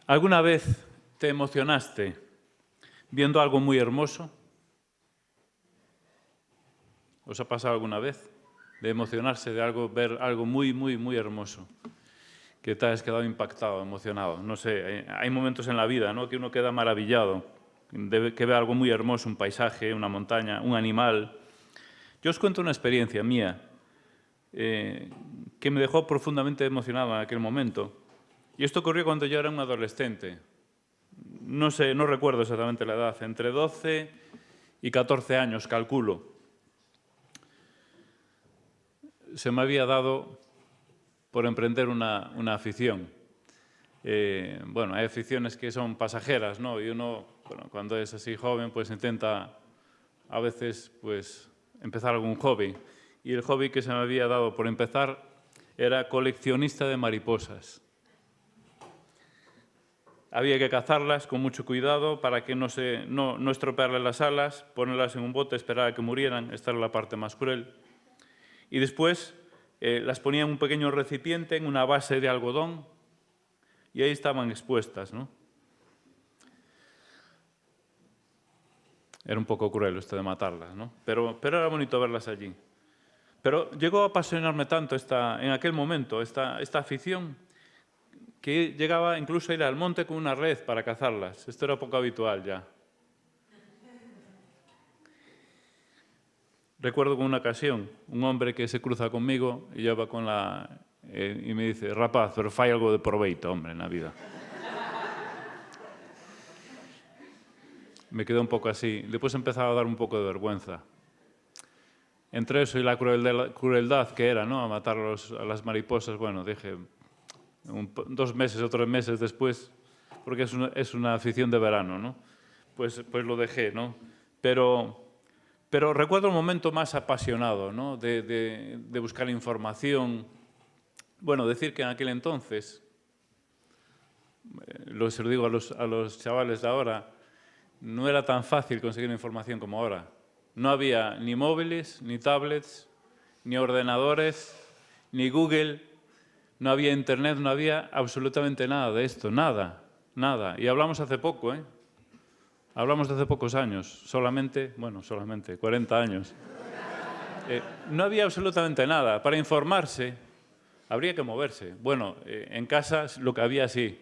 ¿Alguna vez te emocionaste viendo algo muy hermoso? ¿Os ha pasado alguna vez de emocionarse de algo, ver algo muy, muy, muy hermoso? Que te has quedado impactado, emocionado. No sé, hay momentos en la vida, ¿no?, que uno queda maravillado, que ve algo muy hermoso, un paisaje, una montaña, un animal. Yo os cuento una experiencia mía que me dejó profundamente emocionado en aquel momento. Y esto ocurrió cuando yo era un adolescente. No sé, no recuerdo exactamente la edad, entre 12 y 14 años, calculo. Se me había dado por emprender una afición. Bueno, hay aficiones que son pasajeras, ¿no? Y uno, bueno, cuando es así joven, pues intenta a veces pues empezar algún hobby. Y el hobby que se me había dado por empezar era coleccionista de mariposas. Había que cazarlas con mucho cuidado para que no estropearles las alas, ponerlas en un bote, esperar a que murieran. Esta era la parte más cruel. Y después las ponía en un pequeño recipiente, en una base de algodón, y ahí estaban expuestas, ¿no? Era un poco cruel esto de matarlas, ¿no? Pero era bonito verlas allí. Pero llegó a apasionarme tanto en aquel momento esta afición, que llegaba incluso a ir al monte con una red para cazarlas. Esto era poco habitual ya. Recuerdo con una ocasión, un hombre que se cruza conmigo y lleva y me dice: rapaz, pero fai algo de proveito, hombre, na vida. Me quedé un poco así. Después empezaba a dar un poco de vergüenza. Entre eso y la crueldad que era, ¿no?, a matar a las mariposas, bueno, dije, 2 meses o 3 meses después, porque es una afición de verano, ¿no?, pues lo dejé, ¿no? Pero recuerdo un momento más apasionado, ¿no?, de buscar información. Bueno, decir que en aquel entonces, se lo digo a los chavales de ahora, no era tan fácil conseguir información como ahora. No había ni móviles, ni tablets, ni ordenadores, ni Google, no había Internet, no había absolutamente nada de esto, nada, nada. Y hablamos hace poco, ¿eh? Hablamos de hace pocos años, solamente 40 años. No había absolutamente nada. Para informarse habría que moverse. Bueno, en casa lo que había sí,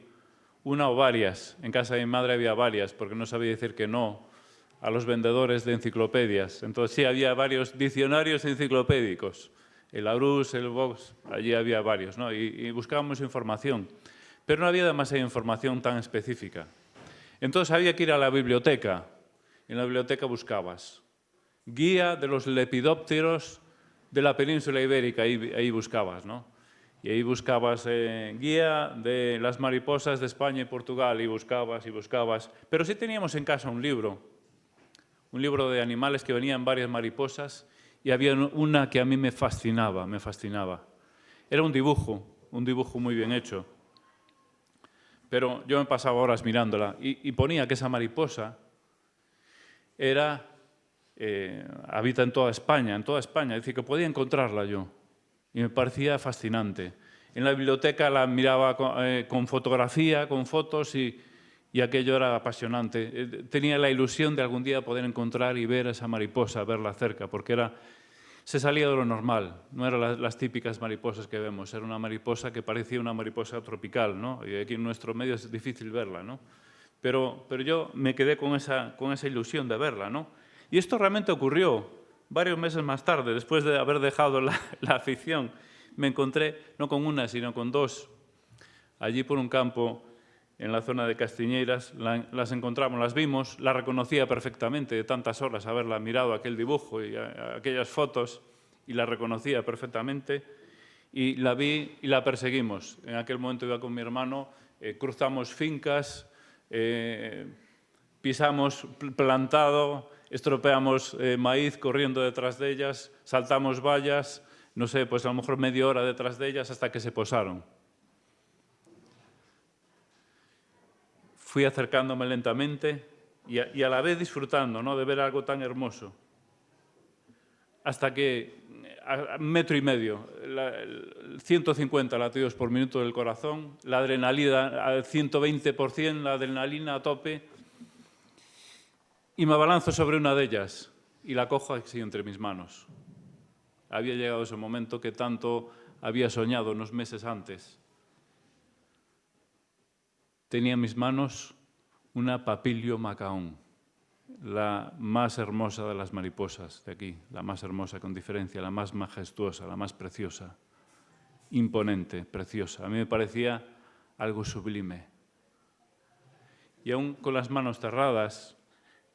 una o varias. En casa de mi madre había varias, porque no sabía decir que no a los vendedores de enciclopedias. Entonces sí, había varios diccionarios enciclopédicos. El Larousse, el Vox, allí había varios, ¿no? Y buscábamos información. Pero no había demasiada información tan específica. Entonces había que ir a la biblioteca. En la biblioteca buscabas guía de los lepidópteros de la península ibérica, ahí buscabas, ¿no? Y ahí buscabas guía de las mariposas de España y Portugal, y buscabas. Pero sí teníamos en casa un libro de animales que venían varias mariposas, y había una que a mí me fascinaba. Era un dibujo muy bien hecho. Pero yo me pasaba horas mirándola y ponía que esa mariposa habita en toda España, es decir, que podía encontrarla yo. Y me parecía fascinante. En la biblioteca la miraba con fotografía, con fotos, y aquello era apasionante. Tenía la ilusión de algún día poder encontrar y ver a esa mariposa, verla cerca, porque se salía de lo normal, no eran las típicas mariposas que vemos, era una mariposa que parecía una mariposa tropical, ¿no? Y aquí en nuestro medio es difícil verla, ¿no? Pero yo me quedé con esa ilusión de verla, ¿no? Y esto realmente ocurrió varios meses más tarde, después de haber dejado la afición. Me encontré no con una, sino con 2. Allí por un campo, en la zona de Castiñeiras, las encontramos, las vimos, la reconocía perfectamente de tantas horas haberla mirado, aquel dibujo y aquellas fotos, y la reconocía perfectamente, y la vi y la perseguimos. En aquel momento iba con mi hermano, cruzamos fincas, pisamos plantado, estropeamos maíz corriendo detrás de ellas, saltamos vallas, no sé, pues a lo mejor media hora detrás de ellas hasta que se posaron. Fui acercándome lentamente y a la vez disfrutando, ¿no?, de ver algo tan hermoso. Hasta que, a 1,5 metros, 150 latidos por minuto del corazón, la adrenalina al 120%, la adrenalina a tope, y me abalanzo sobre una de ellas y la cojo así entre mis manos. Había llegado ese momento que tanto había soñado unos meses antes. Tenía en mis manos una Papilio macaón, la más hermosa de las mariposas de aquí, la más hermosa con diferencia, la más majestuosa, la más preciosa, imponente, preciosa. A mí me parecía algo sublime. Y aún con las manos cerradas,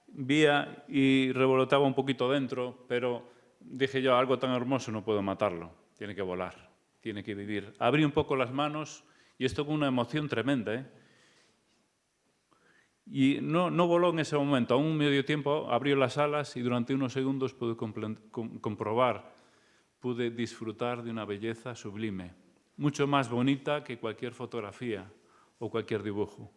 vía y revolotaba un poquito dentro, pero dije yo, algo tan hermoso no puedo matarlo, tiene que volar, tiene que vivir. Abrí un poco las manos y esto con una emoción tremenda, ¿eh? Y no voló en ese momento, a un medio tiempo abrió las alas y durante unos segundos pude comprobar, pude disfrutar de una belleza sublime, mucho más bonita que cualquier fotografía o cualquier dibujo.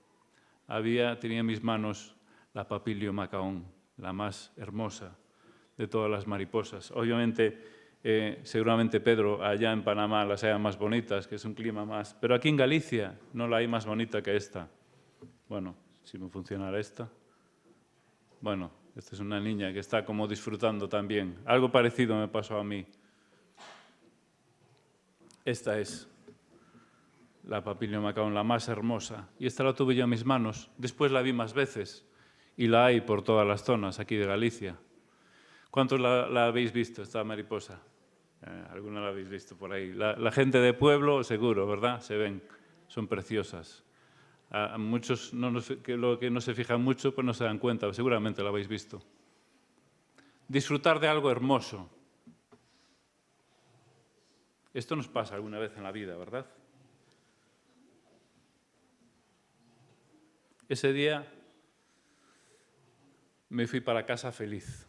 Tenía en mis manos la Papilio macaón, la más hermosa de todas las mariposas. Obviamente, seguramente Pedro, allá en Panamá las haya más bonitas, que es un clima más... Pero aquí en Galicia no la hay más bonita que esta. Bueno, si me funcionara esta. Bueno, esta es una niña que está como disfrutando también. Algo parecido me pasó a mí. Esta es la Papilio macaón, la más hermosa. Y esta la tuve yo en mis manos. Después la vi más veces y la hay por todas las zonas aquí de Galicia. ¿Cuántos la habéis visto, esta mariposa? Alguna la habéis visto por ahí. La gente de pueblo, seguro, ¿verdad? Se ven, son preciosas. A muchos lo que no se fijan mucho, pues no se dan cuenta, seguramente la habéis visto. Disfrutar de algo hermoso. Esto nos pasa alguna vez en la vida, ¿verdad? Ese día me fui para casa feliz.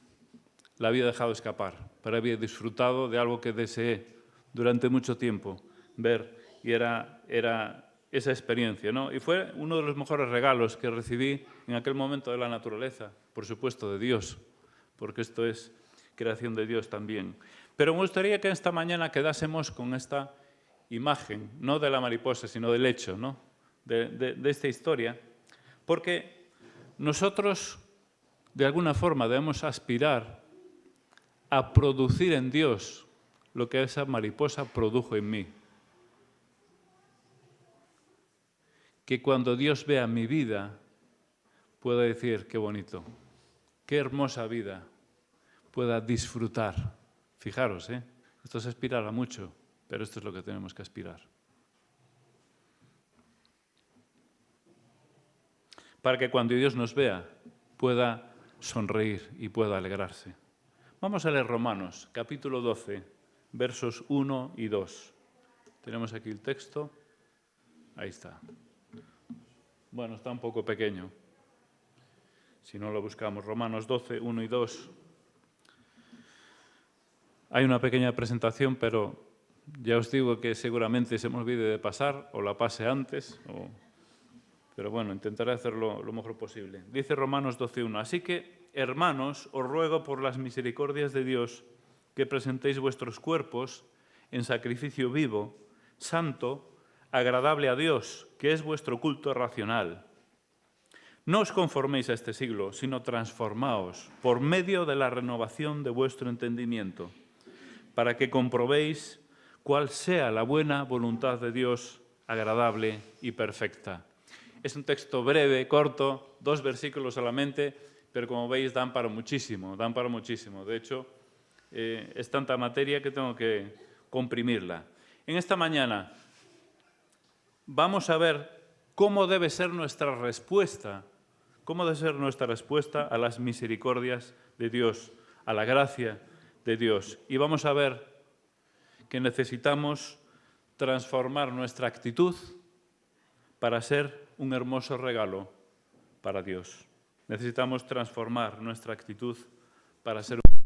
La había dejado escapar, pero había disfrutado de algo que deseé durante mucho tiempo ver, y era esa experiencia, ¿no? Y fue uno de los mejores regalos que recibí en aquel momento de la naturaleza, por supuesto de Dios, porque esto es creación de Dios también. Pero me gustaría que esta mañana quedásemos con esta imagen, no de la mariposa, sino del hecho, ¿no? de esta historia, porque nosotros, de alguna forma, debemos aspirar a producir en Dios lo que esa mariposa produjo en mí. Que cuando Dios vea mi vida, pueda decir, qué bonito, qué hermosa vida, pueda disfrutar. Fijaros, esto se aspirará mucho, pero esto es lo que tenemos que aspirar. Para que cuando Dios nos vea, pueda sonreír y pueda alegrarse. Vamos a leer Romanos, capítulo 12, versos 1 y 2. Tenemos aquí el texto. Ahí está. Bueno, está un poco pequeño. Si no lo buscamos, Romanos 12, 1 y 2. Hay una pequeña presentación, pero ya os digo que seguramente se me olvide de pasar, o la pase antes, pero bueno, intentaré hacerlo lo mejor posible. Dice Romanos 12, 1. Así que, hermanos, os ruego por las misericordias de Dios que presentéis vuestros cuerpos en sacrificio vivo, santo, agradable a Dios, que es vuestro culto racional. No os conforméis a este siglo, sino transformaos por medio de la renovación de vuestro entendimiento, para que comprobéis cuál sea la buena voluntad de Dios, agradable y perfecta. Es un texto breve, corto, 2 versículos solamente, pero como veis dan para muchísimo, dan para muchísimo. De hecho, es tanta materia que tengo que comprimirla. En esta mañana vamos a ver cómo debe ser nuestra respuesta, a las misericordias de Dios, a la gracia de Dios. Y vamos a ver que necesitamos transformar nuestra actitud para ser un hermoso regalo para Dios. Necesitamos transformar nuestra actitud para ser un...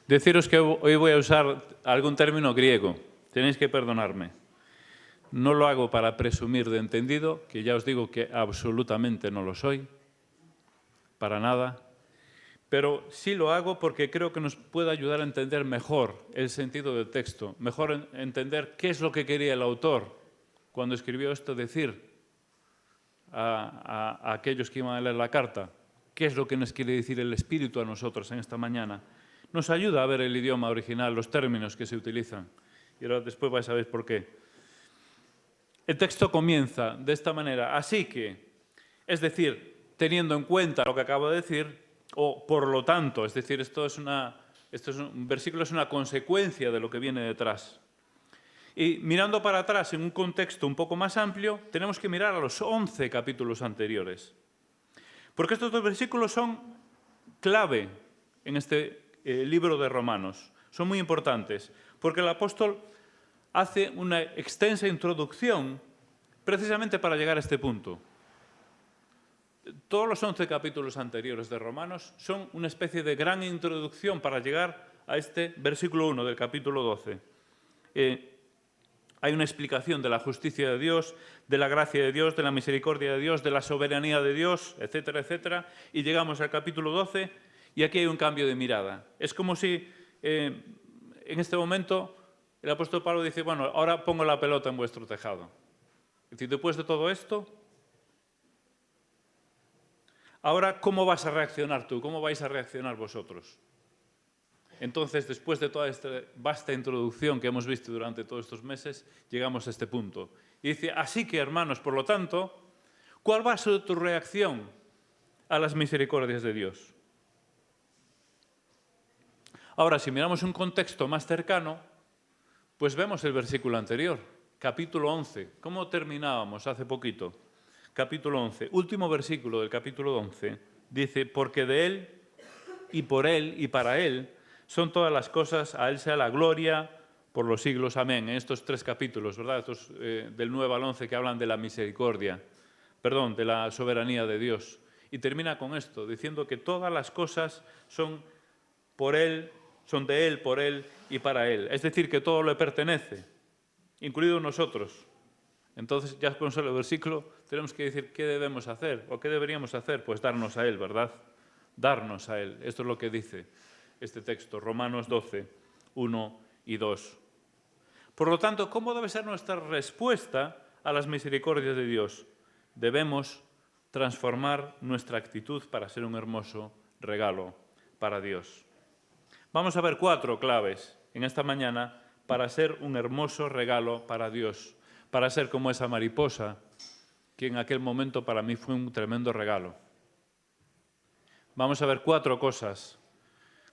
Deciros que hoy voy a usar algún término griego. Tenéis que perdonarme. No lo hago para presumir de entendido, que ya os digo que absolutamente no lo soy, para nada. pero sí lo hago porque creo que nos puede ayudar a entender mejor el sentido del texto, mejor entender qué es lo que quería el autor cuando escribió esto, decir a aquellos que iban a leer la carta, qué es lo que nos quiere decir el Espíritu a nosotros en esta mañana. Nos ayuda a ver el idioma original, los términos que se utilizan. Y ahora después vais a ver por qué. El texto comienza de esta manera, así que, es decir, teniendo en cuenta lo que acabo de decir, o por lo tanto, es decir, un versículo es una consecuencia de lo que viene detrás. Y mirando para atrás en un contexto un poco más amplio, tenemos que mirar a los 11 capítulos anteriores. Porque estos dos versículos son clave en este libro de Romanos. Son muy importantes, porque el apóstol hace una extensa introducción precisamente para llegar a este punto. Todos los 11 capítulos anteriores de Romanos son una especie de gran introducción para llegar a este versículo 1 del capítulo 12. Hay una explicación de la justicia de Dios, de la gracia de Dios, de la misericordia de Dios, de la soberanía de Dios, etcétera, etcétera. Y llegamos al capítulo 12 y aquí hay un cambio de mirada. Es como si en este momento el apóstol Pablo dice, bueno, ahora pongo la pelota en vuestro tejado. Es decir, después de todo esto, ahora, ¿cómo vas a reaccionar tú? ¿Cómo vais a reaccionar vosotros? Entonces, después de toda esta vasta introducción que hemos visto durante todos estos meses, llegamos a este punto. Y dice, así que, hermanos, por lo tanto, ¿cuál va a ser tu reacción a las misericordias de Dios? Ahora, si miramos un contexto más cercano, pues vemos el versículo anterior, capítulo 11. ¿Cómo terminábamos hace poquito? Capítulo 11, último versículo del capítulo 11, dice, porque de Él y por Él y para Él son todas las cosas, a Él sea la gloria por los siglos. Amén. En estos 3 capítulos, ¿verdad? Estos, del 9 al 11 que hablan de la misericordia, perdón, de la soberanía de Dios. Y termina con esto, diciendo que todas las cosas son por Él, son de Él, por Él y para Él. Es decir, que todo le pertenece, incluidos nosotros. Entonces, ya con solo el versículo, tenemos que decir qué debemos hacer o qué deberíamos hacer. Pues darnos a Él, ¿verdad? Darnos a Él. Esto es lo que dice este texto, Romanos 12, 1 y 2. Por lo tanto, ¿cómo debe ser nuestra respuesta a las misericordias de Dios? Debemos transformar nuestra actitud para ser un hermoso regalo para Dios. Vamos a ver 4 claves en esta mañana para ser un hermoso regalo para Dios, para ser como esa mariposa que en aquel momento para mí fue un tremendo regalo. Vamos a ver 4 cosas,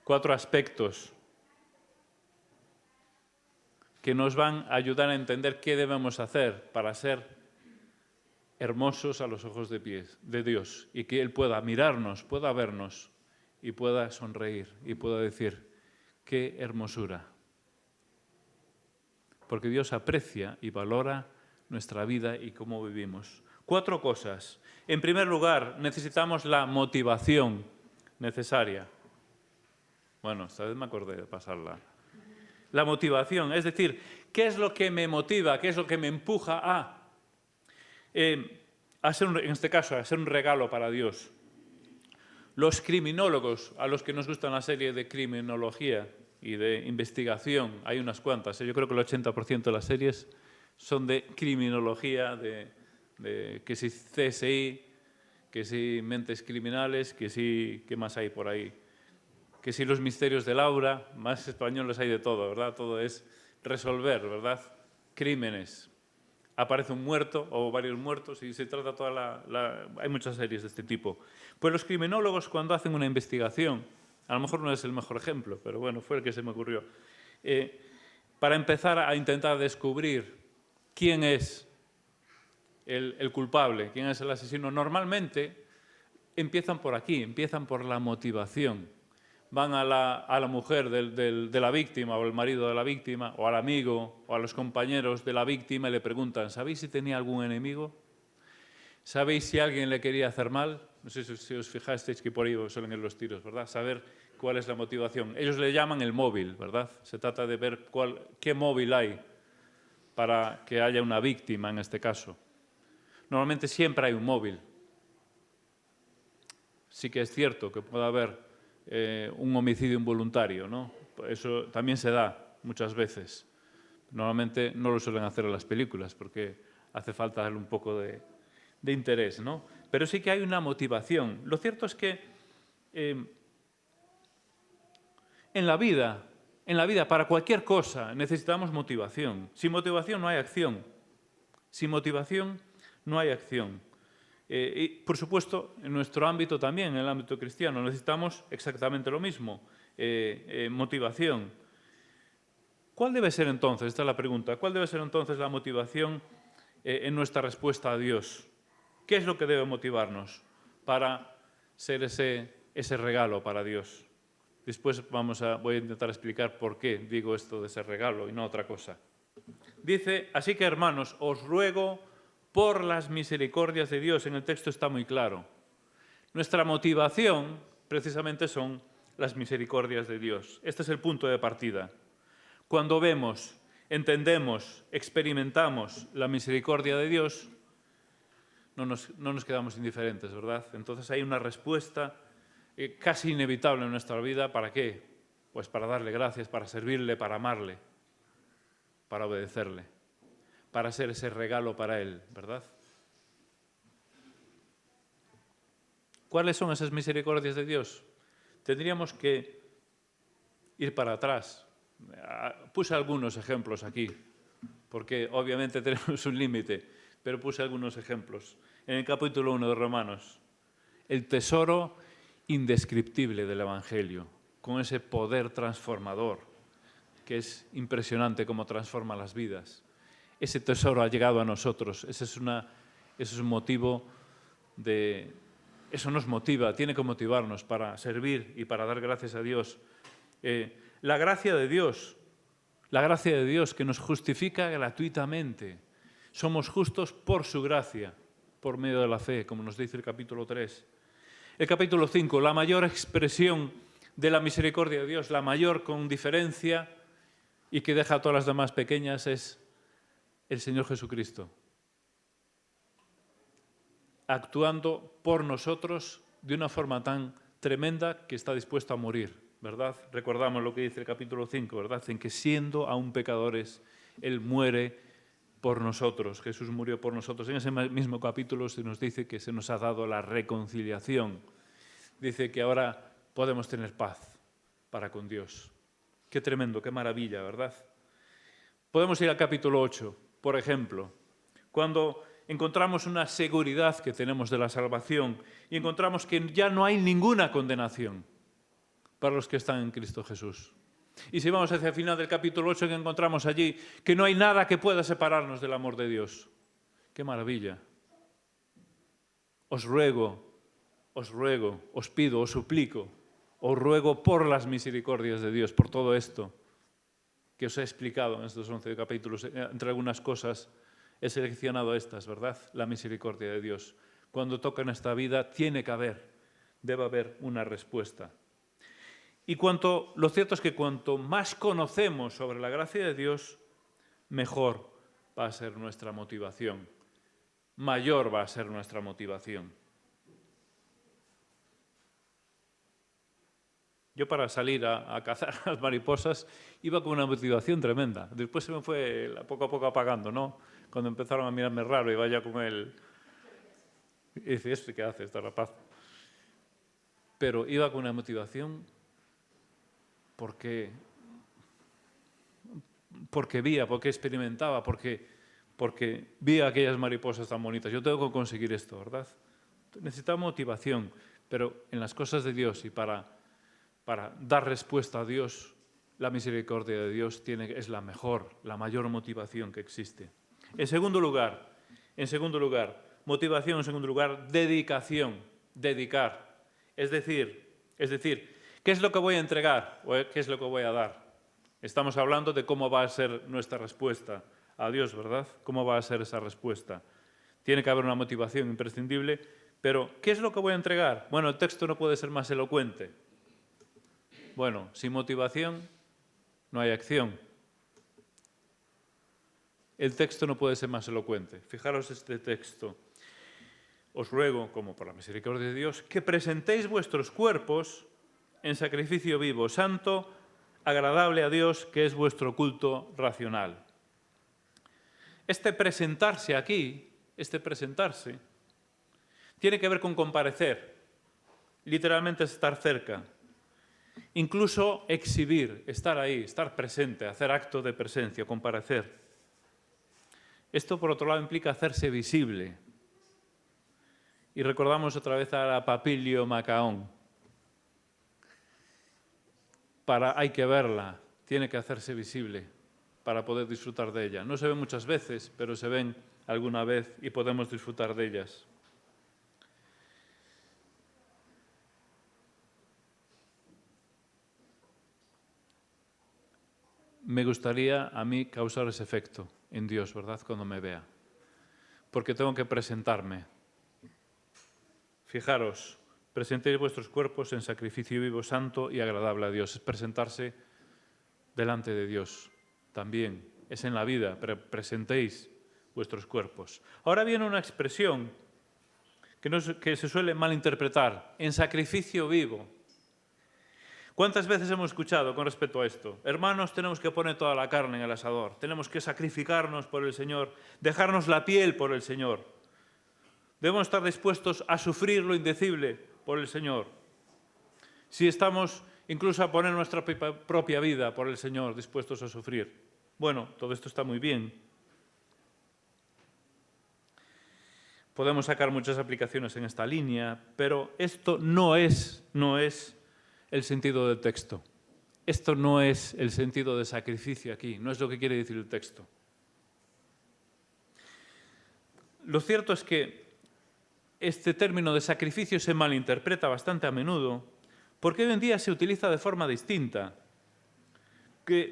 4 aspectos que nos van a ayudar a entender qué debemos hacer para ser hermosos a los ojos de Dios y que Él pueda mirarnos, pueda vernos y pueda sonreír y pueda decir, qué hermosura. Porque Dios aprecia y valora nuestra vida y cómo vivimos. 4 cosas. En primer lugar, necesitamos la motivación necesaria. Bueno, esta vez me acordé de pasarla. La motivación, es decir, ¿qué es lo que me motiva? ¿Qué es lo que me empuja a ser, en este caso, a ser un regalo para Dios? Los criminólogos, a los que nos gusta la serie de criminología y de investigación, hay unas cuantas, yo creo que el 80% de las series son de criminología, de que si CSI, que si mentes criminales, que si, ¿qué más hay por ahí? Que si los misterios de Laura, más españoles hay de todo, ¿verdad? Todo es resolver, ¿verdad? Crímenes. Aparece un muerto o varios muertos y se trata toda hay muchas series de este tipo. Pues los criminólogos cuando hacen una investigación, a lo mejor no es el mejor ejemplo, pero bueno, fue el que se me ocurrió, para empezar a intentar descubrir quién es el culpable, quién es el asesino, normalmente empiezan por aquí, empiezan por la motivación. Van a la mujer de la víctima o al marido de la víctima o al amigo o a los compañeros de la víctima y le preguntan, ¿sabéis si tenía algún enemigo? ¿Sabéis si alguien le quería hacer mal? No sé si os fijasteis que por ahí suelen ir los tiros, ¿verdad? Saber cuál es la motivación. Ellos le llaman el móvil, ¿verdad? Se trata de ver qué móvil hay para que haya una víctima en este caso. Normalmente siempre hay un móvil. Sí que es cierto que puede haber un homicidio involuntario, ¿no? Eso también se da muchas veces. Normalmente no lo suelen hacer en las películas porque hace falta darle un poco de interés, ¿no? Pero sí que hay una motivación. Lo cierto es que en la vida, para cualquier cosa, necesitamos motivación. Sin motivación no hay acción. Sin motivación no hay acción. Y, por supuesto, en nuestro ámbito también, en el ámbito cristiano, necesitamos exactamente lo mismo, motivación. ¿Cuál debe ser entonces? Esta es la pregunta. ¿Cuál debe ser entonces la motivación en nuestra respuesta a Dios? ¿Qué es lo que debe motivarnos para ser ese regalo para Dios? Después voy a intentar explicar por qué digo esto de ese regalo y no otra cosa. Dice, así que hermanos, os ruego por las misericordias de Dios. En el texto está muy claro. Nuestra motivación precisamente son las misericordias de Dios. Este es el punto de partida. Cuando vemos, entendemos, experimentamos la misericordia de Dios, no nos quedamos indiferentes, ¿verdad? Entonces hay una respuesta casi inevitable en nuestra vida. ¿Para qué? Pues para darle gracias, para servirle, para amarle, para obedecerle, para ser ese regalo para Él, ¿verdad? ¿Cuáles son esas misericordias de Dios? Tendríamos que ir para atrás. Puse algunos ejemplos aquí, porque obviamente tenemos un límite, pero puse algunos ejemplos. En el capítulo 1 de Romanos, el tesoro indescriptible del Evangelio, con ese poder transformador, que es impresionante cómo transforma las vidas. Ese tesoro ha llegado a nosotros. Ese es un motivo de... Eso nos motiva, tiene que motivarnos para servir y para dar gracias a Dios. La gracia de Dios que nos justifica gratuitamente. Somos justos por su gracia, por medio de la fe, como nos dice el capítulo 3. El capítulo 5, la mayor expresión de la misericordia de Dios, la mayor con diferencia y que deja a todas las demás pequeñas, es el Señor Jesucristo, actuando por nosotros de una forma tan tremenda que está dispuesto a morir, ¿verdad? Recordamos lo que dice el capítulo 5, ¿verdad? En que siendo aún pecadores, Él muere por nosotros. Jesús murió por nosotros. En ese mismo capítulo se nos dice que se nos ha dado la reconciliación. Dice que ahora podemos tener paz para con Dios. Qué tremendo, qué maravilla, ¿verdad? Podemos ir al capítulo 8, por ejemplo, cuando encontramos una seguridad que tenemos de la salvación y encontramos que ya no hay ninguna condenación para los que están en Cristo Jesús. Y si vamos hacia el final del capítulo 8, que encontramos allí que no hay nada que pueda separarnos del amor de Dios. ¡Qué maravilla! Os ruego, os pido, os suplico, os ruego por las misericordias de Dios, por todo esto que os he explicado en estos 11 capítulos. Entre algunas cosas he seleccionado estas, ¿verdad? La misericordia de Dios. Cuando toca en esta vida debe haber una respuesta. Y lo cierto es que cuanto más conocemos sobre la gracia de Dios, mejor va a ser nuestra motivación, mayor va a ser nuestra motivación. Yo para salir a cazar las mariposas iba con una motivación tremenda. Después se me fue poco a poco apagando, ¿no? Cuando empezaron a mirarme raro, iba ya con él. Y dice, ¿qué hace este rapaz? Pero iba con una motivación porque veía, porque experimentaba, porque veía aquellas mariposas tan bonitas. Yo tengo que conseguir esto, ¿verdad? Necesitamos motivación, pero en las cosas de Dios y para dar respuesta a Dios, la misericordia de Dios es la mayor motivación que existe. En segundo lugar, motivación, en segundo lugar, dedicación, dedicar. Es decir, ¿qué es lo que voy a entregar o qué es lo que voy a dar? Estamos hablando de cómo va a ser nuestra respuesta a Dios, ¿verdad? ¿Cómo va a ser esa respuesta? Tiene que haber una motivación imprescindible, pero ¿qué es lo que voy a entregar? Bueno, el texto no puede ser más elocuente. Bueno, sin motivación no hay acción. El texto no puede ser más elocuente. Fijaros este texto. Os ruego, como por la misericordia de Dios, que presentéis vuestros cuerpos en sacrificio vivo, santo, agradable a Dios, que es vuestro culto racional. Este presentarse aquí, tiene que ver con comparecer, literalmente estar cerca, incluso exhibir, estar ahí, estar presente, hacer acto de presencia, comparecer. Esto, por otro lado, implica hacerse visible. Y recordamos otra vez a Papilio Macaón. Hay que verla, tiene que hacerse visible para poder disfrutar de ella. No se ven muchas veces, pero se ven alguna vez y podemos disfrutar de ellas. Me gustaría a mí causar ese efecto en Dios, ¿verdad?, cuando me vea. Porque tengo que presentarme. Fijaros, presentéis vuestros cuerpos en sacrificio vivo, santo y agradable a Dios. Es presentarse delante de Dios también. Es en la vida, pero presentéis vuestros cuerpos. Ahora viene una expresión que se suele malinterpretar, en sacrificio vivo. ¿Cuántas veces hemos escuchado con respecto a esto? Hermanos, tenemos que poner toda la carne en el asador, tenemos que sacrificarnos por el Señor, dejarnos la piel por el Señor. Debemos estar dispuestos a sufrir lo indecible por el Señor. Si estamos incluso a poner nuestra propia vida por el Señor, dispuestos a sufrir. Bueno, todo esto está muy bien. Podemos sacar muchas aplicaciones en esta línea, pero esto no es el sentido del texto. Esto no es el sentido de sacrificio aquí, no es lo que quiere decir el texto. Lo cierto es que este término de sacrificio se malinterpreta bastante a menudo porque hoy en día se utiliza de forma distinta,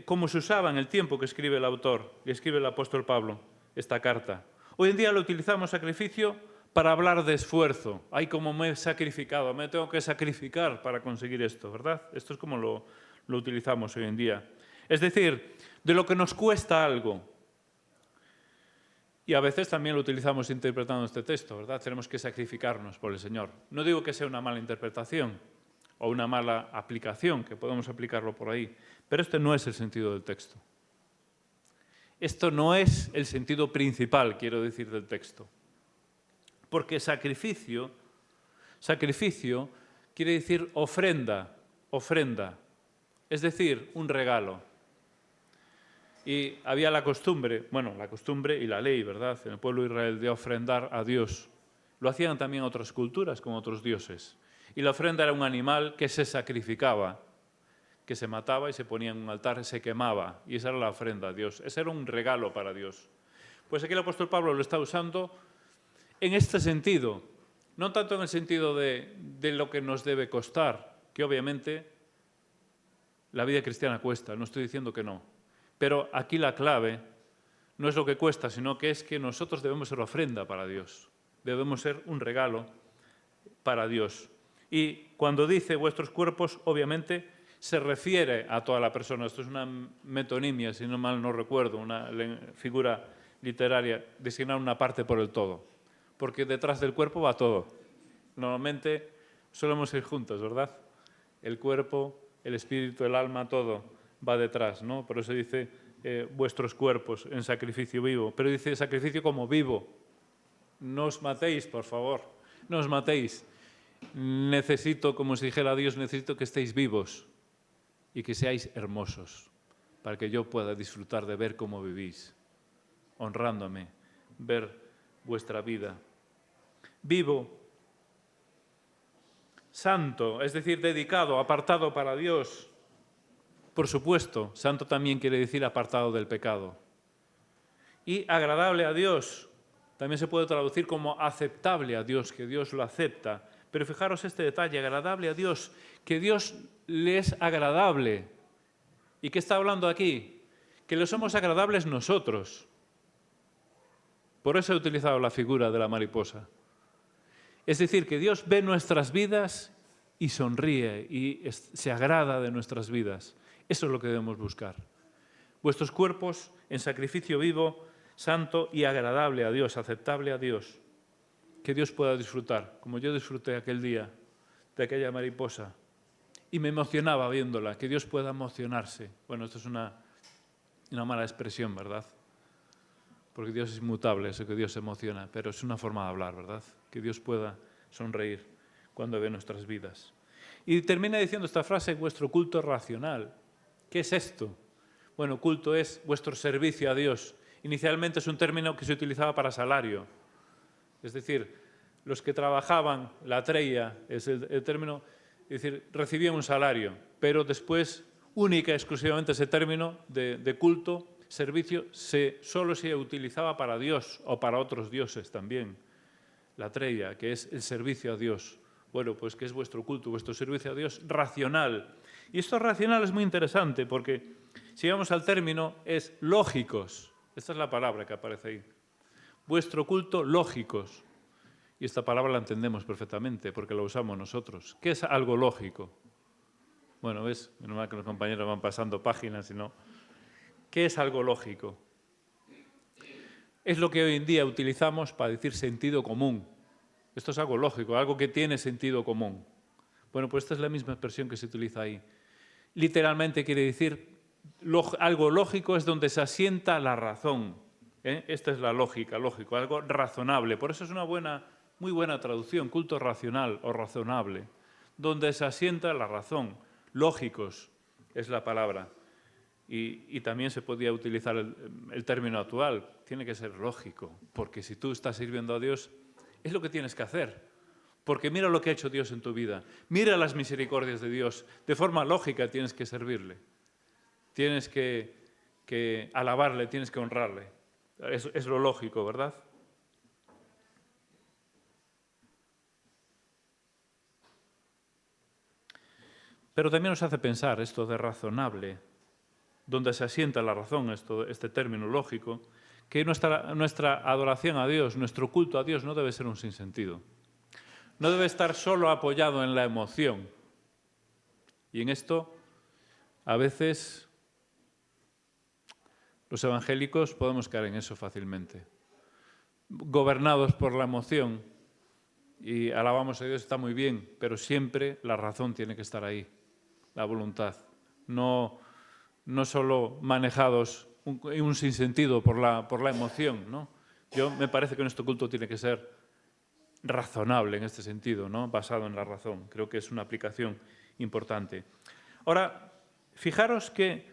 como se usaba en el tiempo que escribe el autor, que escribe el apóstol Pablo esta carta. Hoy en día lo utilizamos sacrificio para hablar de esfuerzo. Ay, cómo me he sacrificado, me tengo que sacrificar para conseguir esto, ¿verdad? Esto es como lo utilizamos hoy en día. Es decir, de lo que nos cuesta algo. Y a veces también lo utilizamos interpretando este texto, ¿verdad? Tenemos que sacrificarnos por el Señor. No digo que sea una mala interpretación o una mala aplicación, que podemos aplicarlo por ahí, pero este no es el sentido del texto. Esto no es el sentido principal, quiero decir, del texto. Porque sacrificio quiere decir ofrenda, es decir, un regalo. Y había la costumbre y la ley, ¿verdad?, en el pueblo de Israel de ofrendar a Dios. Lo hacían también otras culturas con otros dioses. Y la ofrenda era un animal que se sacrificaba, que se mataba y se ponía en un altar, se quemaba. Y esa era la ofrenda a Dios. Ese era un regalo para Dios. Pues aquí el apóstol Pablo lo está usando en este sentido. No tanto en el sentido de lo que nos debe costar, que obviamente la vida cristiana cuesta, no estoy diciendo que no. Pero aquí la clave no es lo que cuesta, sino que es que nosotros debemos ser ofrenda para Dios. Debemos ser un regalo para Dios. Y cuando dice vuestros cuerpos, obviamente se refiere a toda la persona. Esto es una metonimia, si no mal no recuerdo, una figura literaria, designar una parte por el todo. Porque detrás del cuerpo va todo. Normalmente solemos ir juntos, ¿verdad? El cuerpo, el espíritu, el alma, todo va detrás, ¿no? Por eso dice vuestros cuerpos en sacrificio vivo. Pero dice sacrificio como vivo. No os matéis, por favor. No os matéis. Necesito, como si dijera Dios, necesito que estéis vivos y que seáis hermosos para que yo pueda disfrutar de ver cómo vivís, honrándome, ver vuestra vida. Vivo, santo, es decir, dedicado, apartado para Dios. Por supuesto, santo también quiere decir apartado del pecado. Y agradable a Dios, también se puede traducir como aceptable a Dios, que Dios lo acepta. Pero fijaros este detalle, agradable a Dios, que Dios le es agradable. ¿Y qué está hablando aquí? Que le somos agradables nosotros. Por eso he utilizado la figura de la mariposa. Es decir, que Dios ve nuestras vidas y sonríe y se agrada de nuestras vidas. Eso es lo que debemos buscar. Vuestros cuerpos en sacrificio vivo, santo y agradable a Dios, aceptable a Dios. Que Dios pueda disfrutar, como yo disfruté aquel día de aquella mariposa. y me emocionaba viéndola, que Dios pueda emocionarse. Bueno, esto es una mala expresión, ¿verdad? Porque Dios es inmutable, eso que Dios se emociona, pero es una forma de hablar, ¿verdad? Que Dios pueda sonreír cuando ve nuestras vidas. Y termina diciendo esta frase, vuestro culto es racional. ¿Qué es esto? Bueno, culto es vuestro servicio a Dios. Inicialmente es un término que se utilizaba para salario. Es decir, los que trabajaban, la treia es el término, es decir, recibían un salario, pero después, única y exclusivamente ese término de culto, servicio, solo se utilizaba para Dios o para otros dioses también. La treia, que es el servicio a Dios. Bueno, pues que es vuestro culto, vuestro servicio a Dios racional. Y esto racional es muy interesante porque, si vamos al término, es lógicos. Esta es la palabra que aparece ahí. Vuestro culto lógicos. Y esta palabra la entendemos perfectamente porque la usamos nosotros. ¿Qué es algo lógico? Bueno, ves, menos mal que los compañeros van pasando páginas y no. ¿Qué es algo lógico? Es lo que hoy en día utilizamos para decir sentido común. Esto es algo lógico, algo que tiene sentido común. Bueno, pues esta es la misma expresión que se utiliza ahí. Literalmente quiere decir, algo lógico es donde se asienta la razón. Esta es la lógica, lógico, algo razonable. Por eso es una muy buena traducción, culto racional o razonable, donde se asienta la razón. Lógicos es la palabra. Y también se podía utilizar el término actual. Tiene que ser lógico, porque si tú estás sirviendo a Dios, es lo que tienes que hacer. Porque mira lo que ha hecho Dios en tu vida. Mira las misericordias de Dios. De forma lógica tienes que servirle. Tienes que alabarle, tienes que honrarle. Es lo lógico, ¿verdad? Pero también nos hace pensar esto de razonable, donde se asienta la razón, este término lógico, que nuestra adoración a Dios, nuestro culto a Dios no debe ser un sinsentido. No debe estar solo apoyado en la emoción. Y en esto, a veces, los evangélicos podemos caer en eso fácilmente. Gobernados por la emoción, y alabamos a Dios, está muy bien, pero siempre la razón tiene que estar ahí, la voluntad. No solo manejados en un sinsentido por la emoción, ¿no? Me parece que nuestro culto tiene que ser razonable en este sentido, ¿no? Basado en la razón. Creo que es una aplicación importante. Ahora, fijaros que,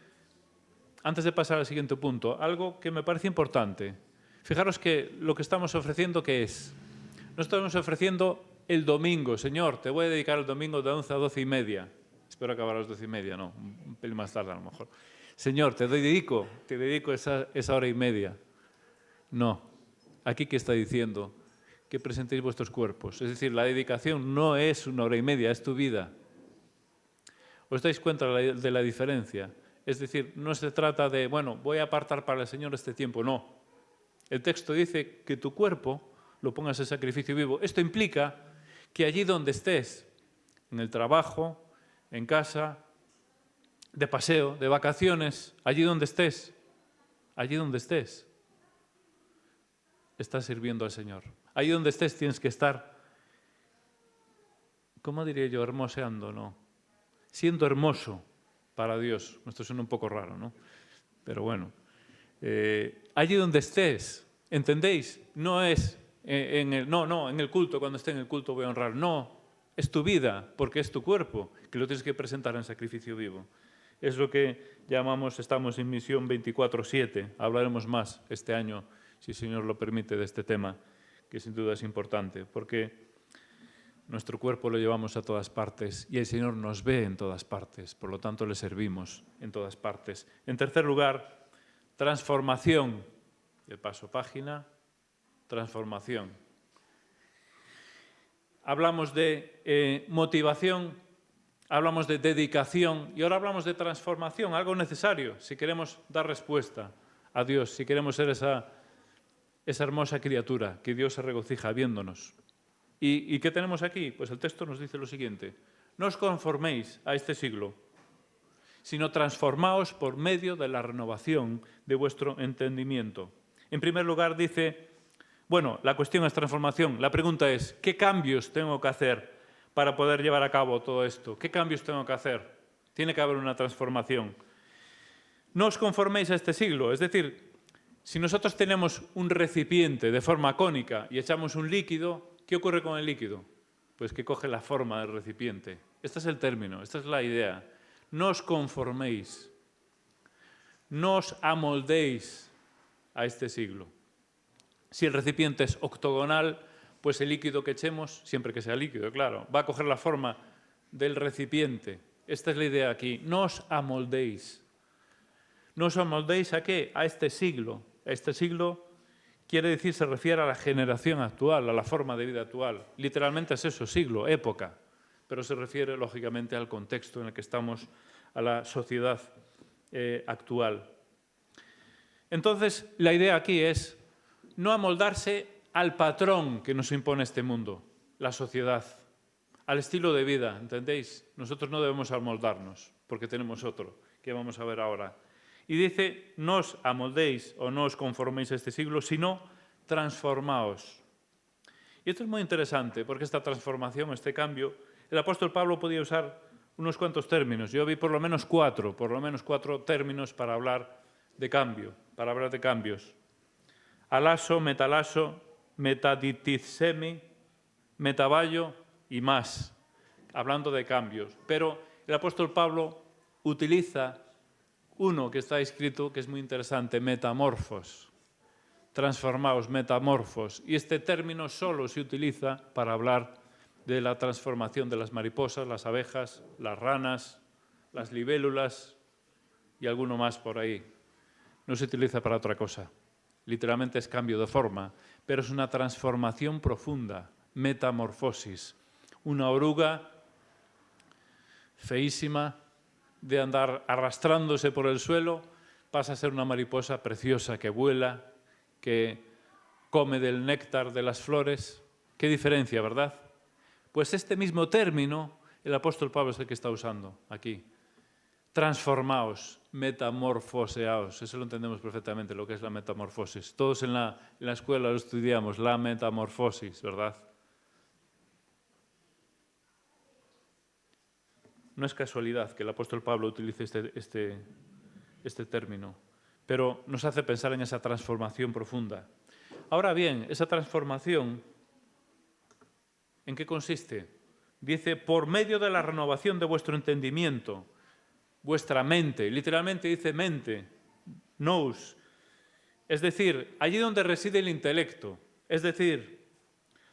antes de pasar al siguiente punto, algo que me parece importante. Fijaros que lo que estamos ofreciendo, ¿qué es? No estamos ofreciendo el domingo. Señor, te voy a dedicar el domingo de 11 a 12 y media. Espero acabar a las 12 y media, no, un pelín más tarde a lo mejor. Señor, te dedico esa hora y media. No. Aquí, ¿qué está diciendo? Que presentéis vuestros cuerpos. Es decir, la dedicación no es una hora y media, es tu vida. ¿Os dais cuenta de la diferencia? Es decir, no se trata de, bueno, voy a apartar para el Señor este tiempo. No. El texto dice que tu cuerpo lo pongas en sacrificio vivo. Esto implica que allí donde estés, en el trabajo, en casa, de paseo, de vacaciones, allí donde estés, estás sirviendo al Señor. Allí donde estés tienes que estar, ¿cómo diría yo? Hermoseando, ¿no? Siendo hermoso para Dios. Esto suena un poco raro, ¿no? Pero bueno. Allí donde estés, ¿entendéis? No es en el culto, cuando esté en el culto voy a honrar. No, es tu vida, porque es tu cuerpo, que lo tienes que presentar en sacrificio vivo. Es lo que llamamos, estamos en misión 24/7. Hablaremos más este año, si el Señor lo permite, de este tema, que sin duda es importante, porque nuestro cuerpo lo llevamos a todas partes y el Señor nos ve en todas partes, por lo tanto le servimos en todas partes. En tercer lugar, transformación. Le paso página. Transformación. Hablamos de motivación, hablamos de dedicación y ahora hablamos de transformación, algo necesario si queremos dar respuesta a Dios, si queremos ser esa hermosa criatura que Dios se regocija viéndonos. ¿Y qué tenemos aquí? Pues el texto nos dice lo siguiente: no os conforméis a este siglo, sino transformaos por medio de la renovación de vuestro entendimiento. En primer lugar dice, bueno, la cuestión es transformación. La pregunta es, ¿qué cambios tengo que hacer para poder llevar a cabo todo esto? ¿Qué cambios tengo que hacer? Tiene que haber una transformación. No os conforméis a este siglo, es decir, si nosotros tenemos un recipiente de forma cónica y echamos un líquido, ¿qué ocurre con el líquido? Pues que coge la forma del recipiente. Este es el término, esta es la idea. No os conforméis, no os amoldéis a este siglo. Si el recipiente es octogonal, pues el líquido que echemos, siempre que sea líquido, claro, va a coger la forma del recipiente. Esta es la idea aquí. No os amoldéis. ¿No os amoldéis a qué? A este siglo. Este siglo quiere decir, se refiere a la generación actual, a la forma de vida actual. Literalmente es eso, siglo, época. Pero se refiere, lógicamente, al contexto en el que estamos, a la sociedad actual. Entonces, la idea aquí es no amoldarse al patrón que nos impone este mundo, la sociedad, al estilo de vida, ¿entendéis? Nosotros no debemos amoldarnos, porque tenemos otro, que vamos a ver ahora. Y dice, no os amoldéis o no os conforméis a este siglo, sino transformaos. Y esto es muy interesante, porque esta transformación, este cambio, el apóstol Pablo podía usar unos cuantos términos. Yo vi por lo menos cuatro términos para hablar de cambio, para hablar de cambios. Alaso, metalaso, metaditizemi, metaballo y más, hablando de cambios. Pero el apóstol Pablo utiliza uno que está escrito, que es muy interesante, metamorfos. Transformaos, metamorfos. Y este término solo se utiliza para hablar de la transformación de las mariposas, las abejas, las ranas, las libélulas y alguno más por ahí. No se utiliza para otra cosa. Literalmente es cambio de forma, pero es una transformación profunda, metamorfosis. Una oruga feísima, de andar arrastrándose por el suelo, pasa a ser una mariposa preciosa que vuela, que come del néctar de las flores. ¿Qué diferencia, verdad? Pues este mismo término el apóstol Pablo es el que está usando aquí. Transformaos, metamorfoseaos. Eso lo entendemos perfectamente, lo que es la metamorfosis. Todos en la escuela lo estudiamos, la metamorfosis, ¿verdad? No es casualidad que el apóstol Pablo utilice este término, pero nos hace pensar en esa transformación profunda. Ahora bien, esa transformación, ¿en qué consiste? Dice, por medio de la renovación de vuestro entendimiento, vuestra mente, literalmente dice mente, nous, es decir, allí donde reside el intelecto, es decir,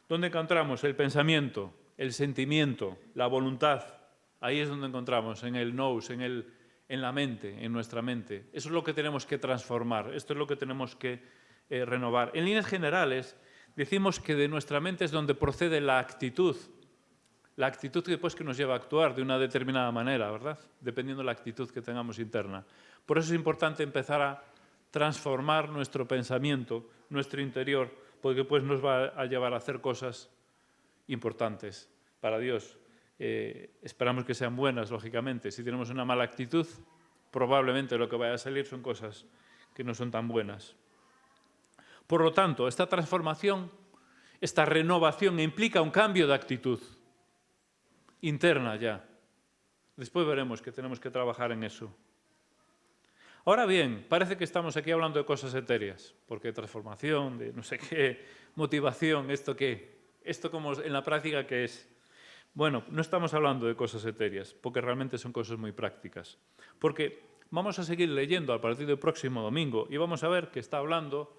donde encontramos el pensamiento, el sentimiento, la voluntad, ahí es donde encontramos, en el nous, en la mente, en nuestra mente. Eso es lo que tenemos que transformar, esto es lo que tenemos que renovar. En líneas generales, decimos que de nuestra mente es donde procede la actitud que después que nos lleva a actuar de una determinada manera, ¿verdad? Dependiendo de la actitud que tengamos interna. Por eso es importante empezar a transformar nuestro pensamiento, nuestro interior, porque pues nos va a llevar a hacer cosas importantes para Dios. Esperamos que sean buenas, lógicamente. Si tenemos una mala actitud, probablemente lo que vaya a salir son cosas que no son tan buenas. Por lo tanto, esta transformación, esta renovación implica un cambio de actitud interna ya. Después veremos que tenemos que trabajar en eso. Ahora bien, parece que estamos aquí hablando de cosas etéreas, porque transformación, de no sé qué, motivación, ¿esto qué? ¿Esto como en la práctica qué es? Bueno, no estamos hablando de cosas etéreas, porque realmente son cosas muy prácticas. Porque vamos a seguir leyendo a partir del próximo domingo y vamos a ver que está hablando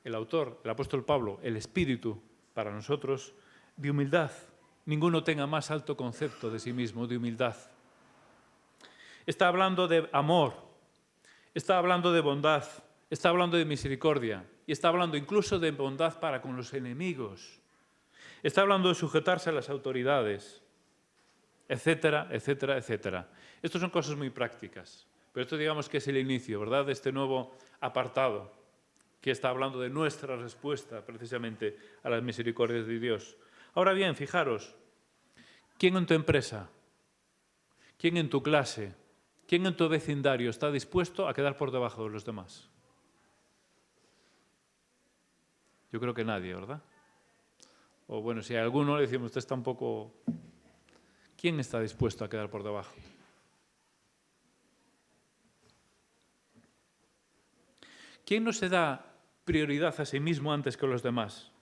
el autor, el apóstol Pablo, el Espíritu, para nosotros, de humildad. Ninguno tenga más alto concepto de sí mismo, de humildad. Está hablando de amor, está hablando de bondad, está hablando de misericordia y está hablando incluso de bondad para con los enemigos. Está hablando de sujetarse a las autoridades, etcétera, etcétera, etcétera. Estas son cosas muy prácticas, pero esto digamos que es el inicio, ¿verdad?, de este nuevo apartado que está hablando de nuestra respuesta precisamente a las misericordias de Dios. Ahora bien, fijaros, ¿quién en tu empresa, quién en tu clase, quién en tu vecindario está dispuesto a quedar por debajo de los demás? Yo creo que nadie, ¿verdad? O bueno, si hay alguno, le decimos, usted está un poco ¿Quién está dispuesto a quedar por debajo? ¿Quién no se da prioridad a sí mismo antes que a los demás?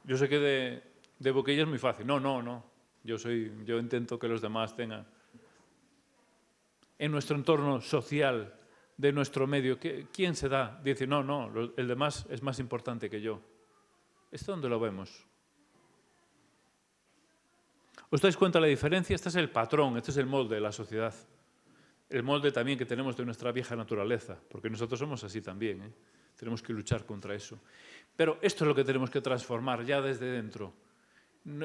Yo sé que de boquilla es muy fácil. No. Yo intento que los demás tengan. En nuestro entorno social, de nuestro medio, ¿quién se da? Dice, no, el demás es más importante que yo. ¿Esto dónde lo vemos? ¿Os dais cuenta de la diferencia? Este es el patrón, este es el molde de la sociedad. El molde también que tenemos de nuestra vieja naturaleza, porque nosotros somos así también, ¿eh? Tenemos que luchar contra eso. Pero esto es lo que tenemos que transformar ya desde dentro.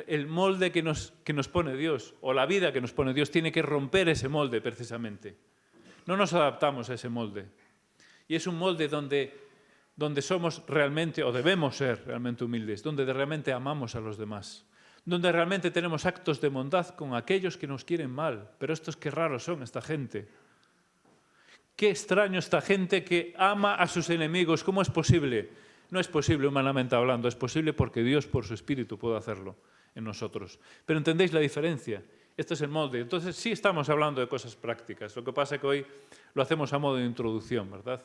El molde que nos pone Dios, o la vida que nos pone Dios, tiene que romper ese molde precisamente. No nos adaptamos a ese molde. Y es un molde donde somos realmente, o debemos ser realmente humildes, donde realmente amamos a los demás, donde realmente tenemos actos de bondad con aquellos que nos quieren mal. Pero estos qué raros son esta gente. Qué extraño esta gente que ama a sus enemigos. ¿Cómo es posible? No es posible humanamente hablando, es posible porque Dios por su Espíritu puede hacerlo en nosotros. Pero ¿entendéis la diferencia? Este es el molde. Entonces sí estamos hablando de cosas prácticas. Lo que pasa es que hoy lo hacemos a modo de introducción, ¿verdad?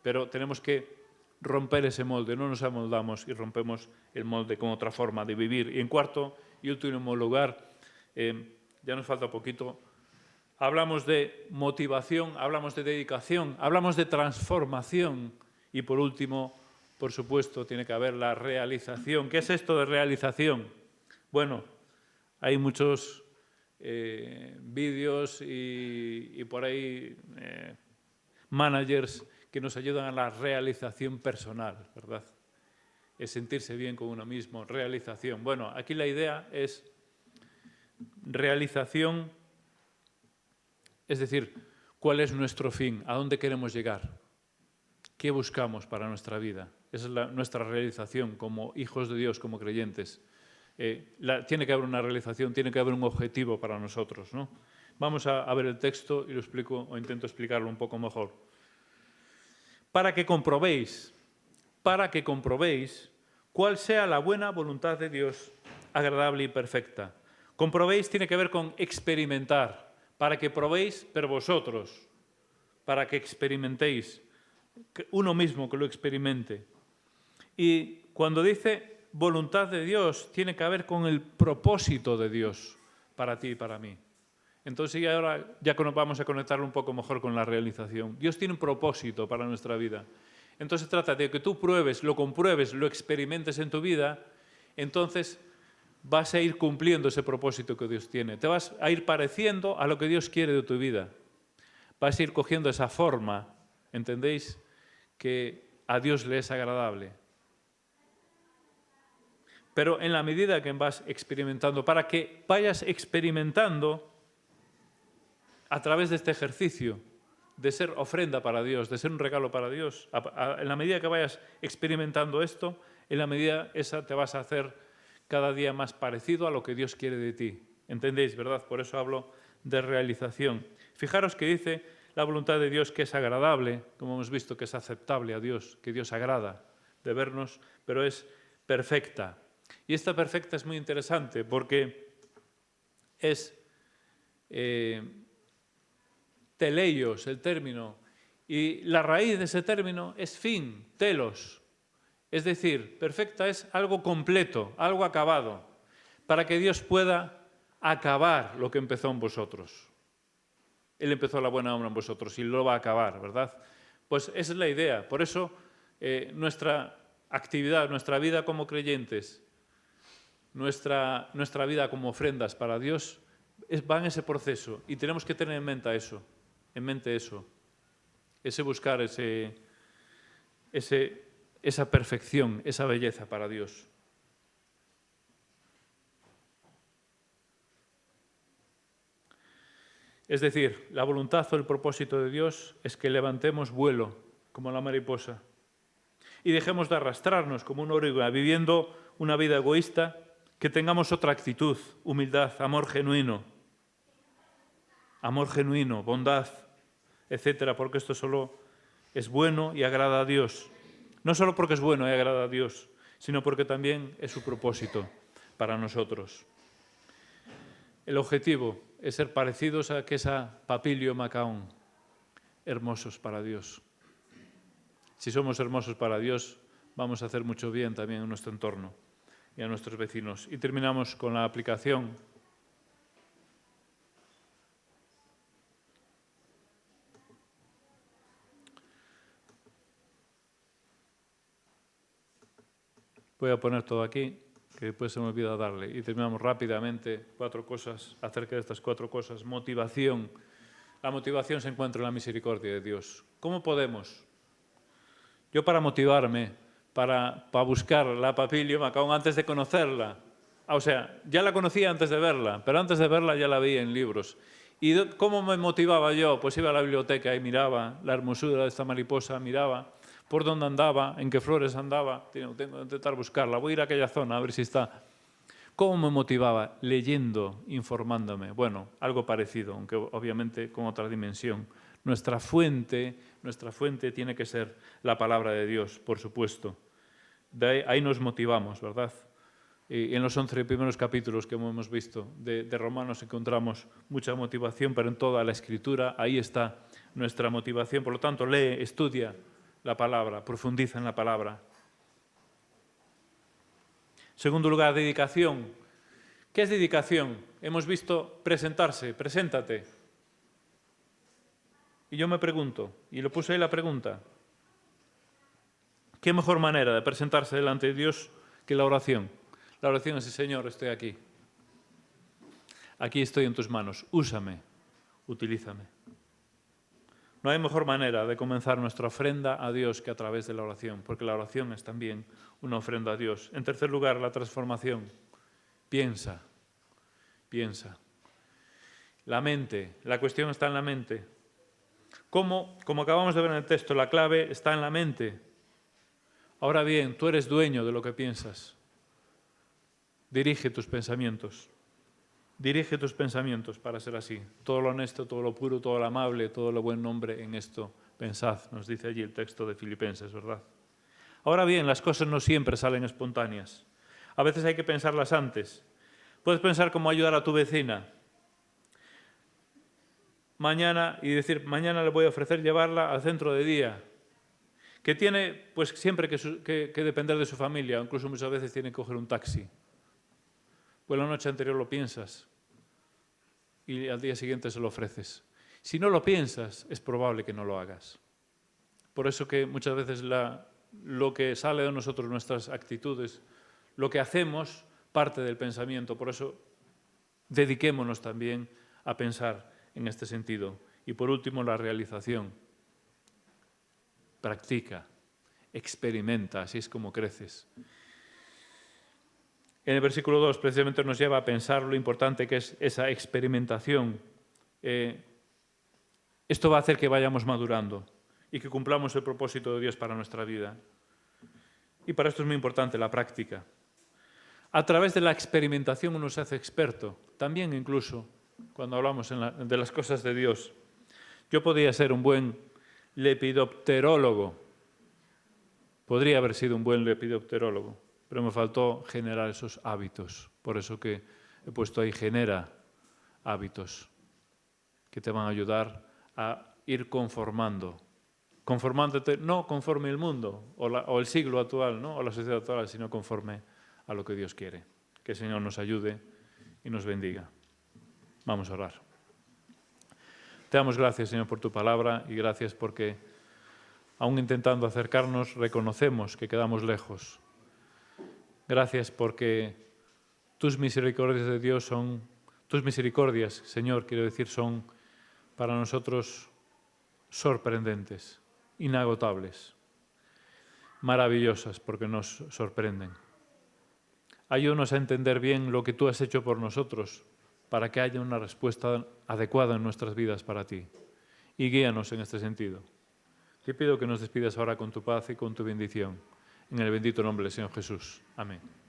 Pero tenemos que romper ese molde, no nos amoldamos y rompemos el molde con otra forma de vivir. Y en cuarto y último lugar, ya nos falta poquito, hablamos de motivación, hablamos de dedicación, hablamos de transformación y por último, por supuesto, tiene que haber la realización. ¿Qué es esto de realización? Bueno, hay muchos vídeos y por ahí managers que nos ayudan a la realización personal, ¿verdad? Es sentirse bien con uno mismo, realización. Bueno, aquí la idea es realización, es decir, ¿cuál es nuestro fin? ¿A dónde queremos llegar? ¿Qué buscamos para nuestra vida? Esa es nuestra realización como hijos de Dios, como creyentes. Tiene que haber una realización, tiene que haber un objetivo para nosotros, ¿no? Vamos a ver el texto y lo explico, o intento explicarlo un poco mejor. Para que comprobéis cuál sea la buena voluntad de Dios, agradable y perfecta. Comprobéis tiene que ver con experimentar, para que probéis, pero vosotros, para que experimentéis, uno mismo que lo experimente. Y cuando dice voluntad de Dios, tiene que ver con el propósito de Dios para ti y para mí. Entonces ahora ya vamos a conectarlo un poco mejor con la realización. Dios tiene un propósito para nuestra vida. Entonces trata de que tú pruebes, lo compruebes, lo experimentes en tu vida, entonces vas a ir cumpliendo ese propósito que Dios tiene. Te vas a ir pareciendo a lo que Dios quiere de tu vida. Vas a ir cogiendo esa forma, ¿entendéis? Que a Dios le es agradable. Pero en la medida que vas experimentando, para que vayas experimentando a través de este ejercicio de ser ofrenda para Dios, de ser un regalo para Dios, en la medida que vayas experimentando esto, en la medida esa te vas a hacer cada día más parecido a lo que Dios quiere de ti. ¿Entendéis, verdad? Por eso hablo de realización. Fijaros que dice la voluntad de Dios que es agradable, como hemos visto que es aceptable a Dios, que Dios agrada de vernos, pero es perfecta. Y esta perfecta es muy interesante porque es teleios, el término, y la raíz de ese término es fin, telos. Es decir, perfecta es algo completo, algo acabado, para que Dios pueda acabar lo que empezó en vosotros. Él empezó la buena obra en vosotros y lo va a acabar, ¿verdad? Pues esa es la idea. Por eso nuestra actividad, nuestra vida como creyentes, nuestra vida como ofrendas para Dios, va en ese proceso y tenemos que tener en mente eso, ese buscar esa perfección, esa belleza para Dios. Es decir, la voluntad o el propósito de Dios es que levantemos vuelo como la mariposa y dejemos de arrastrarnos como una oruga viviendo una vida egoísta, que tengamos otra actitud, humildad, amor genuino, bondad, etcétera, porque esto solo es bueno y agrada a Dios. No solo porque es bueno y agrada a Dios, sino porque también es su propósito para nosotros. El objetivo es ser parecidos a que esa Papilio Macaón, hermosos para Dios. Si somos hermosos para Dios, vamos a hacer mucho bien también en nuestro entorno y a nuestros vecinos. Y terminamos con la aplicación. Voy a poner todo aquí, que después se me olvida darle. Y terminamos rápidamente 4 cosas acerca de estas 4 cosas. Motivación. La motivación se encuentra en la misericordia de Dios. ¿Cómo podemos? Yo para motivarme, para buscar la Papilio Macaón antes de conocerla, o sea, ya la conocía antes de verla, pero antes de verla ya la vi en libros. ¿Y cómo me motivaba yo? Pues iba a la biblioteca y miraba la hermosura de esta mariposa, miraba por dónde andaba, en qué flores andaba. Tengo que intentar buscarla, voy a ir a aquella zona a ver si está. ¿Cómo me motivaba? Leyendo, informándome. Bueno, algo parecido, aunque obviamente con otra dimensión. Nuestra fuente tiene que ser la palabra de Dios, por supuesto. Ahí nos motivamos, ¿verdad? Y en los 11 primeros capítulos que hemos visto de Romanos encontramos mucha motivación, pero en toda la Escritura ahí está nuestra motivación. Por lo tanto, lee, estudia la palabra, profundiza en la palabra. Segundo lugar, dedicación. ¿Qué es dedicación? Hemos visto presentarse, preséntate. Y yo me pregunto, y le puse ahí la pregunta, ¿qué mejor manera de presentarse delante de Dios que la oración? La oración es, Señor, estoy aquí. Aquí estoy en tus manos, úsame, utilízame. No hay mejor manera de comenzar nuestra ofrenda a Dios que a través de la oración, porque la oración es también una ofrenda a Dios. En tercer lugar, la transformación. Piensa. La mente, la cuestión está en la mente. Como acabamos de ver en el texto, la clave está en la mente. Ahora bien, tú eres dueño de lo que piensas. Dirige tus pensamientos. Dirige tus pensamientos para ser así. Todo lo honesto, todo lo puro, todo lo amable, todo lo buen nombre, en esto pensad, nos dice allí el texto de Filipenses, ¿verdad? Ahora bien, las cosas no siempre salen espontáneas. A veces hay que pensarlas antes. Puedes pensar cómo ayudar a tu vecina mañana y decir, mañana le voy a ofrecer llevarla al centro de día, que tiene pues siempre que depender de su familia, incluso muchas veces tiene que coger un taxi. Pues la noche anterior lo piensas y al día siguiente se lo ofreces. Si no lo piensas, es probable que no lo hagas. Por eso que muchas veces lo que sale de nosotros, nuestras actitudes, lo que hacemos, parte del pensamiento. Por eso dediquémonos también a pensar en este sentido. Y por último, la realización. Practica, experimenta, así es como creces. En el versículo 2 precisamente nos lleva a pensar lo importante que es esa experimentación. Esto va a hacer que vayamos madurando y que cumplamos el propósito de Dios para nuestra vida. Y para esto es muy importante la práctica. A través de la experimentación uno se hace experto, también incluso cuando hablamos de las cosas de Dios. Yo podría ser un buen lepidopterólogo, podría haber sido un buen lepidopterólogo, pero me faltó generar esos hábitos. Por eso que he puesto ahí, genera hábitos que te van a ayudar a ir conformándote no conforme el mundo o el siglo actual, ¿no? O la sociedad actual, sino conforme a lo que Dios quiere. Que el Señor nos ayude y nos bendiga. Vamos a orar. Te damos gracias, Señor, por tu palabra y gracias porque, aún intentando acercarnos, reconocemos que quedamos lejos. Gracias porque tus misericordias de Dios tus misericordias, Señor, quiero decir, son para nosotros sorprendentes, inagotables, maravillosas porque nos sorprenden. Ayúdanos a entender bien lo que tú has hecho por nosotros para que haya una respuesta adecuada en nuestras vidas para ti. Y guíanos en este sentido. Te pido que nos despidas ahora con tu paz y con tu bendición. En el bendito nombre del Señor Jesús. Amén.